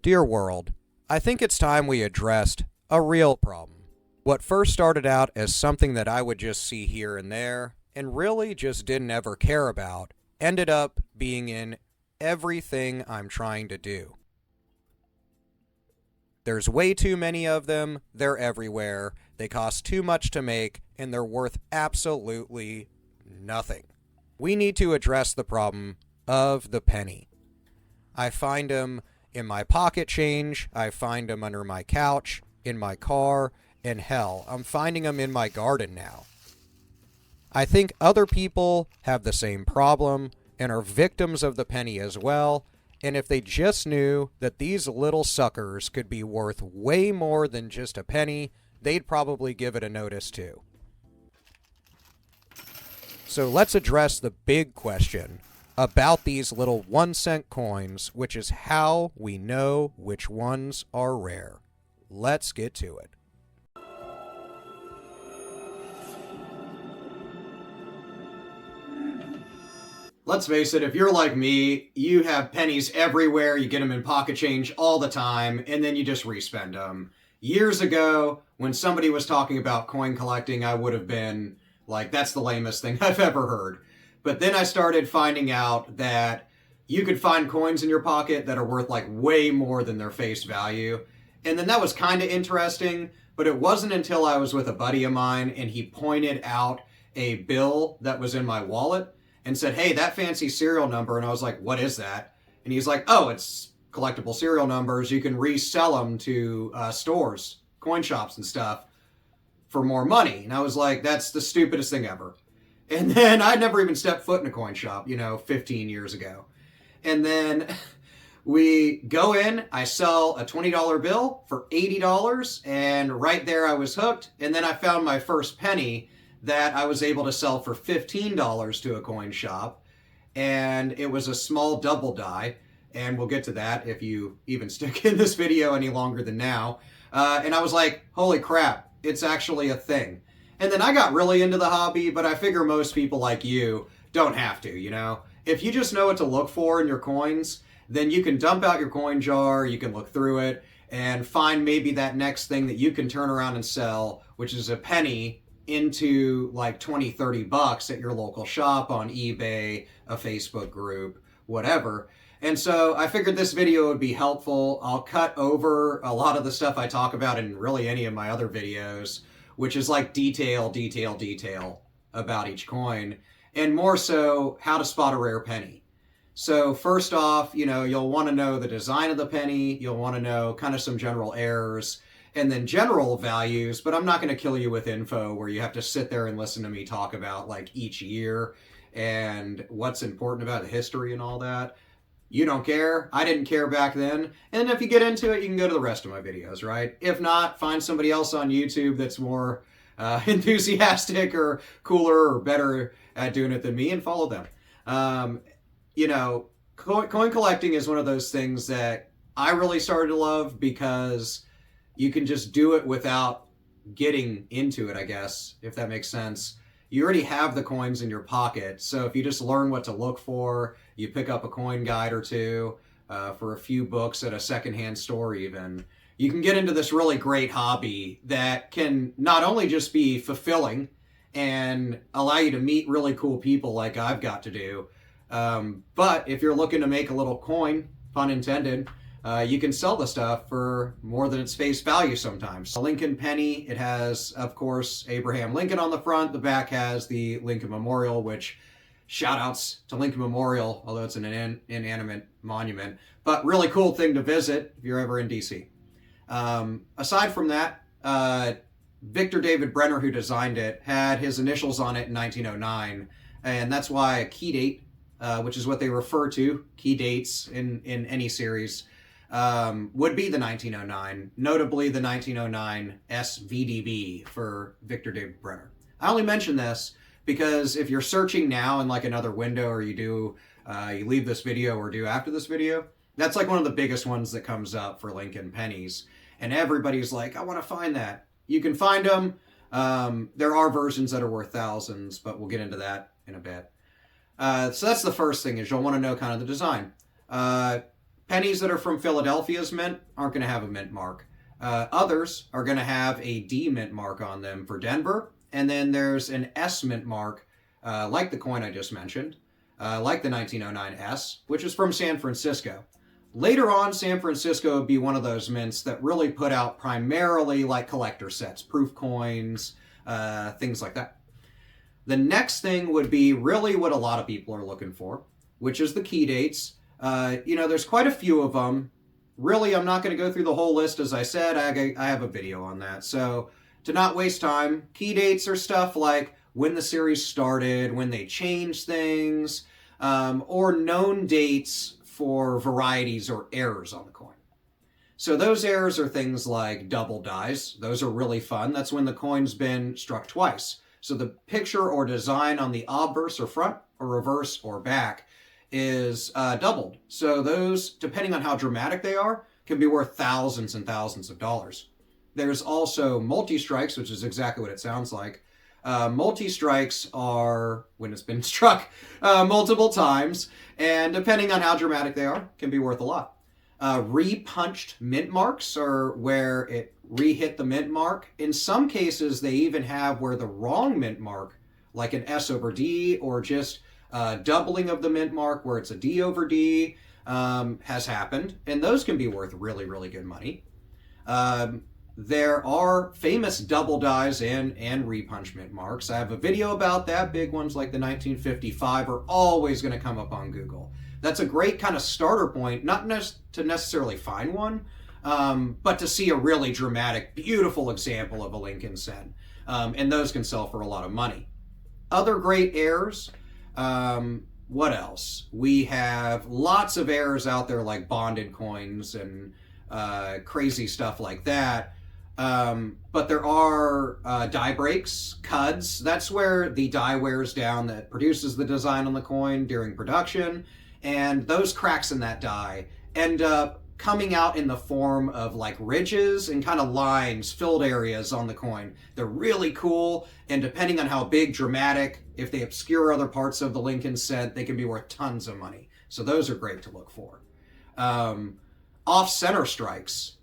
Dear world, I think it's time we addressed a real problem. What first started out as something that I would just see here and there, and really just didn't ever care about, ended up being in everything I'm trying to do. There's way too many of them, they're everywhere, they cost too much to make, and they're worth absolutely nothing. We need to address the problem of the penny. I find them in my pocket change, I find them under my couch, in my car, and hell, I'm finding them in my garden now. I think other people have the same problem and are victims of the penny as well, and if they just knew that these little suckers could be worth way more than just a penny, they'd probably give it a notice too. So let's address the big question about these little 1-cent coins, which is how we know which ones are rare. Let's get to it. Let's face it, if you're like me, you have pennies everywhere, you get them in pocket change all the time, and then you just respend them. Years ago, when somebody was talking about coin collecting, I would have been like, that's the lamest thing I've ever heard. But then I started finding out that you could find coins in your pocket that are worth like way more than their face value. And then that was kind of interesting, but it wasn't until I was with a buddy of mine and he pointed out a bill that was in my wallet and said, hey, that fancy serial number. And I was like, what is that? And he's like, oh, it's collectible serial numbers. You can resell them to stores, coin shops and stuff for more money. And I was like, that's the stupidest thing ever. And then I'd never even stepped foot in a coin shop, 15 years ago. And then we go in, I sell a $20 bill for $80, and right there I was hooked. And then I found my first penny that I was able to sell for $15 to a coin shop. And it was a small double die. And we'll get to that if you even stick in this video any longer than now. And I was like, holy crap, it's actually a thing. And then I got really into the hobby, but I figure most people like you don't have to, If you just know what to look for in your coins, then you can dump out your coin jar, you can look through it, and find maybe that next thing that you can turn around and sell, which is a penny, into like 20, 30 bucks at your local shop, on eBay, a Facebook group, whatever. And so I figured this video would be helpful. I'll cut over a lot of the stuff I talk about in really any of my other videos, which is like detail about each coin, and more so how to spot a rare penny. So first off, you'll want to know the design of the penny, you'll want to know kind of some general errors, and then general values, but I'm not going to kill you with info where you have to sit there and listen to me talk about like each year and what's important about the history and all that. You don't care. I didn't care back then. And if you get into it, you can go to the rest of my videos, right? If not, find somebody else on YouTube that's more enthusiastic or cooler or better at doing it than me and follow them. Coin collecting is one of those things that I really started to love because you can just do it without getting into it, I guess, if that makes sense. You already have the coins in your pocket, so if you just learn what to look for, you pick up a coin guide or two for a few books at a secondhand store even, you can get into this really great hobby that can not only just be fulfilling and allow you to meet really cool people like I've got to do, but if you're looking to make a little coin, pun intended, you can sell the stuff for more than its face value sometimes. A Lincoln penny, it has, of course, Abraham Lincoln on the front. The back has the Lincoln Memorial, which shout outs to Lincoln Memorial, although it's an inanimate monument. But really cool thing to visit if you're ever in DC. Aside from that, Victor David Brenner, who designed it, had his initials on it in 1909. And that's why a key date, which is what they refer to, key dates in any series, would be the 1909, notably the 1909 SVDB for Victor David Brenner. I only mention this because if you're searching now in like another window, or you leave this video or do after this video, that's like one of the biggest ones that comes up for Lincoln pennies. And everybody's like, I want to find that. You can find them. There are versions that are worth thousands, but we'll get into that in a bit. So that's the first thing, is you'll want to know kind of the design. Pennies that are from Philadelphia's mint aren't going to have a mint mark. Others are going to have a D mint mark on them for Denver. And then there's an S mint mark, like the coin I just mentioned, like the 1909 S, which is from San Francisco. Later on, San Francisco would be one of those mints that really put out primarily like collector sets, proof coins, things like that. The next thing would be really what a lot of people are looking for, which is the key dates. There's quite a few of them. Really, I'm not going to go through the whole list. As I said, I have a video on that. So to not waste time, key dates are stuff like when the series started, when they changed things, or known dates for varieties or errors on the coin. So those errors are things like double dies. Those are really fun. That's when the coin's been struck twice. So the picture or design on the obverse or front or reverse or back is doubled. So those, depending on how dramatic they are, can be worth thousands and thousands of dollars. There's also multi-strikes, which is exactly what it sounds like. Multi-strikes are when it's been struck multiple times, and depending on how dramatic they are, can be worth a lot. Re-punched mint marks are where it re-hit the mint mark. In some cases, they even have where the wrong mint mark, like an S over D, or just doubling of the mint mark where it's a D over D, has happened, and those can be worth really, really good money. There are famous double dies and repunch mint marks. I have a video about that. Big ones like the 1955 are always going to come up on Google. That's a great kind of starter point, not to necessarily find one, but to see a really dramatic, beautiful example of a Lincoln cent. And those can sell for a lot of money. Other great errors. What else? We have lots of errors out there like bonded coins and crazy stuff like that. But there are die breaks, cuds. That's where the die wears down that produces the design on the coin during production. And those cracks in that die end up coming out in the form of like ridges and kind of lines, filled areas on the coin. They're really cool. And depending on how big, dramatic, if they obscure other parts of the Lincoln cent, they can be worth tons of money. So those are great to look for. Off-center strikes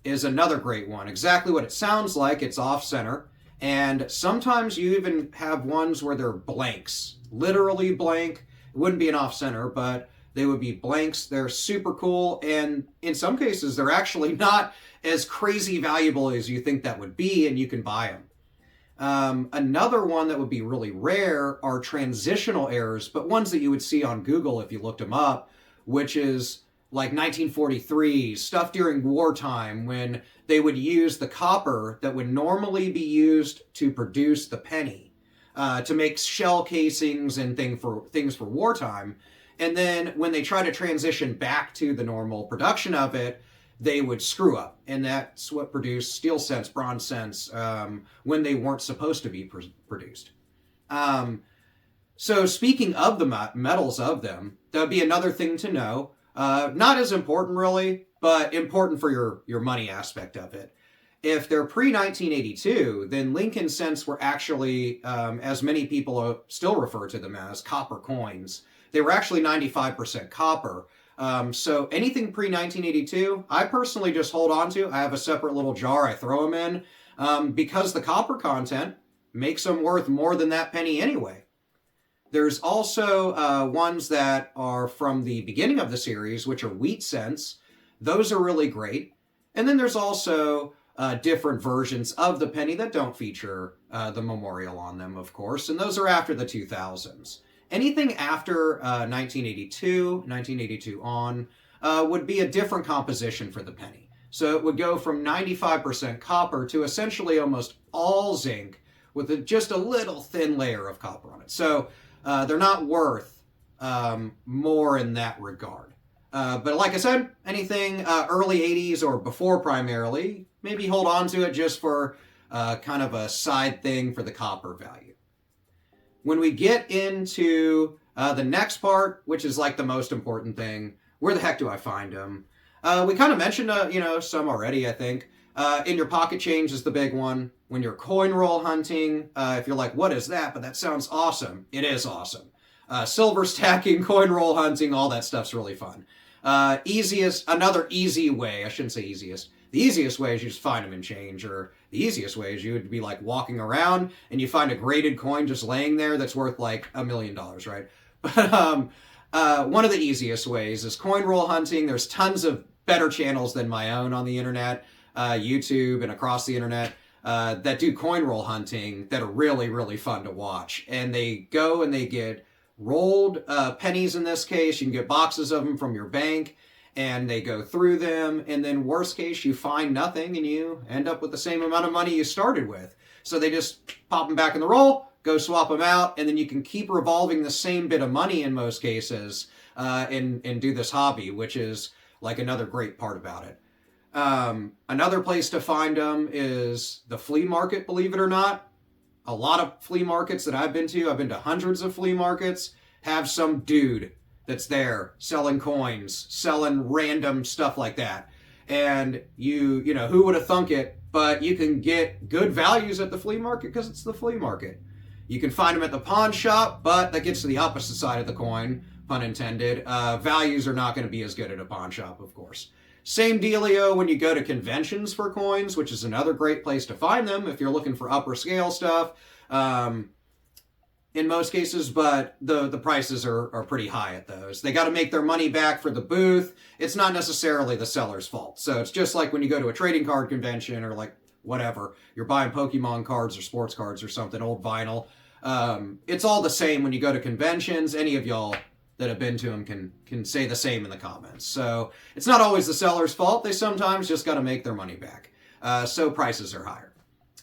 is another great one. Exactly what it sounds like. It's off-center. And sometimes you even have ones where they're blanks. Literally blank. It wouldn't be an off-center, but they would be blanks. They're super cool. And in some cases, they're actually not as crazy valuable as you think that would be, and you can buy them. Another one that would be really rare are transitional errors, but ones that you would see on Google if you looked them up, which is like 1943, stuff during wartime when they would use the copper that would normally be used to produce the penny, to make shell casings and things for wartime. And then when they try to transition back to the normal production of it, they would screw up. And that's what produced steel cents, bronze cents, when they weren't supposed to be produced. So speaking of the metals of them, that would be another thing to know. Not as important really, but important for your money aspect of it. If they're pre-1982, then Lincoln cents were actually, as many people still refer to them as, copper coins. They were actually 95% copper. So anything pre-1982, I personally just hold on to. I have a separate little jar I throw them in, because the copper content makes them worth more than that penny anyway. There's also ones that are from the beginning of the series, which are wheat cents. Those are really great. And then there's also different versions of the penny that don't feature the memorial on them, of course. And those are after the 2000s. Anything after 1982 on, would be a different composition for the penny. So it would go from 95% copper to essentially almost all zinc with just a little thin layer of copper on it. So they're not worth more in that regard. But like I said, anything early 80s or before primarily, maybe hold on to it just for kind of a side thing for the copper value. When we get into the next part, which is like the most important thing, where the heck do I find them? We kind of mentioned, some already, I think. In your pocket change is the big one. When you're coin roll hunting, if you're like, what is that? But that sounds awesome. It is awesome. Silver stacking, coin roll hunting, all that stuff's really fun. Another easy way, I shouldn't say easiest. The easiest way is you just find them in change, or the easiest way is you would be like walking around and you find a graded coin just laying there that's worth like $1 million, right? But one of the easiest ways is coin roll hunting. There's tons of better channels than my own on the internet, YouTube and across the internet, that do coin roll hunting that are really, really fun to watch. And they go and they get rolled pennies in this case. You can get boxes of them from your bank, and they go through them. And then worst case, you find nothing and you end up with the same amount of money you started with. So they just pop them back in the roll, go swap them out, and then you can keep revolving the same bit of money in most cases, and do this hobby, which is like another great part about it. Another place to find them is the flea market, believe it or not. A lot of flea markets that I've been to hundreds of flea markets, have some dude that's there selling coins, selling random stuff like that. And you know, who would have thunk it, but you can get good values at the flea market because it's the flea market. You can find them at the pawn shop, but that gets to the opposite side of the coin, pun intended. Values are not going to be as good at a pawn shop, of course. Same dealio when you go to conventions for coins, which is another great place to find them if you're looking for upper scale stuff, in most cases, but the prices are pretty high at those. They got to make their money back for the booth. It's not necessarily the seller's fault. So it's just like when you go to a trading card convention, or like whatever, you're buying Pokemon cards or sports cards or something, old vinyl. It's all the same when you go to conventions. Any of y'all that have been to them can say the same in the comments. So it's not always the seller's fault. They sometimes just got to make their money back. So prices are higher.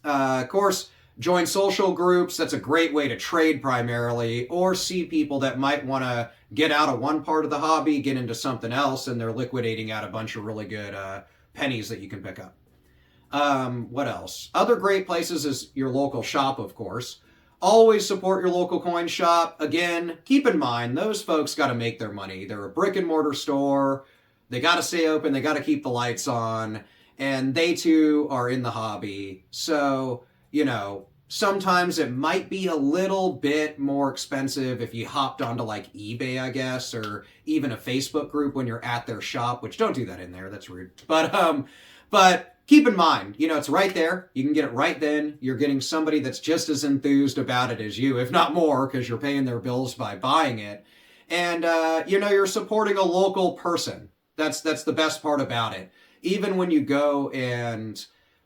Of course, join social groups. That's a great way to trade primarily, or see people that might want to get out of one part of the hobby, get into something else, and they're liquidating out a bunch of really good pennies that you can pick up. What else? Other great places is your local shop, of course. Always support your local coin shop. Again, keep in mind, those folks got to make their money. They're a brick and mortar store. They got to stay open. They got to keep the lights on. And they too are in the hobby. So, you know, sometimes it might be a little bit more expensive if you hopped onto like eBay, I guess, or even a Facebook group when you're at their shop, which don't do that in there. That's rude. But keep in mind, you know, it's right there. You can get it right then. You're getting somebody that's just as enthused about it as you, if not more, because you're paying their bills by buying it. And, you know, you're supporting a local person. That's the best part about it. Even when you go and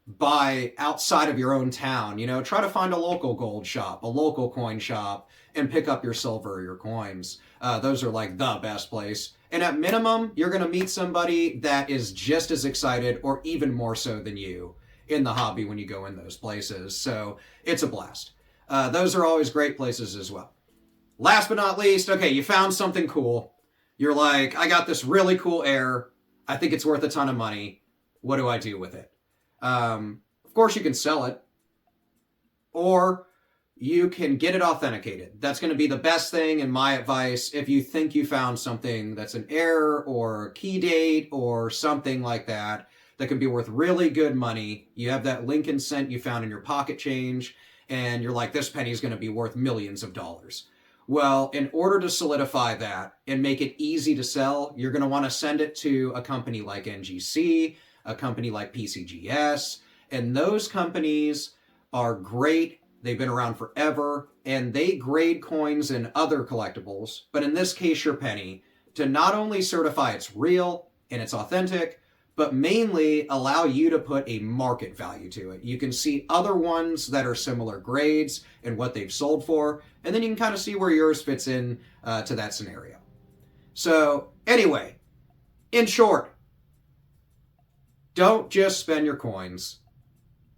buy outside of your own town, you know, try to find a local gold shop, a local coin shop, and pick up your silver or your coins. Those are like the best place. And at minimum, you're going to meet somebody that is just as excited or even more so than you in the hobby when you go in those places. So it's a blast. Those are always great places as well. Last but not least, okay, you found something cool. You're like, I got this really cool air. I think it's worth a ton of money. What do I do with it? Of course, you can sell it, or you can get it authenticated. That's going to be the best thing, in my advice, if you think you found something that's an error or key date or something like that that could be worth really good money. You have that Lincoln cent you found in your pocket change, and you're like, this penny is going to be worth millions of dollars. Well, in order to solidify that and make it easy to sell, you're going to want to send it to a company like NGC, a company like PCGS, and those companies are great. They've been around forever, and they grade coins and other collectibles, but in this case, your penny, to not only certify it's real and it's authentic, but mainly allow you to put a market value to it. You can see other ones that are similar grades and what they've sold for, and then you can kind of see where yours fits in to that scenario. So anyway, in short, don't just spend your coins.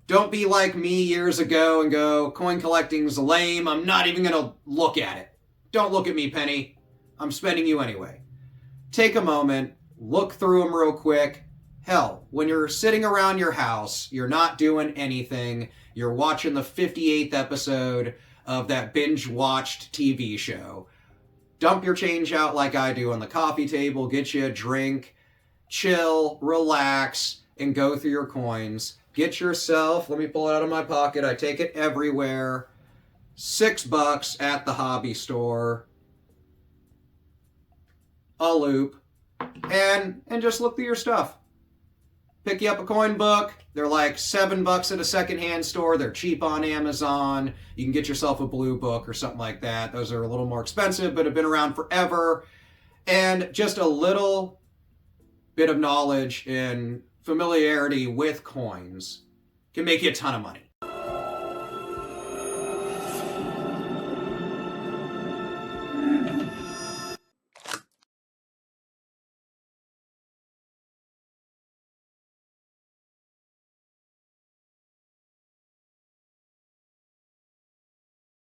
Don't be like me years ago and go, coin collecting's lame, I'm not even going to look at it. Don't look at me, Penny. I'm spending you anyway. Take a moment, look through them real quick. Hell, when you're sitting around your house, you're not doing anything, you're watching the 58th episode of that binge-watched TV show. Dump your change out like I do on the coffee table, get you a drink, chill, relax, and go through your coins. Get yourself, let me pull it out of my pocket, I take it everywhere, $6 at the hobby store, a loop, and just look through your stuff. Pick you up a coin book. They're like $7 at a secondhand store. They're cheap on Amazon. You can get yourself a blue book or something like that. Those are a little more expensive, but have been around forever. And just a little bit of knowledge and familiarity with coins can make you a ton of money.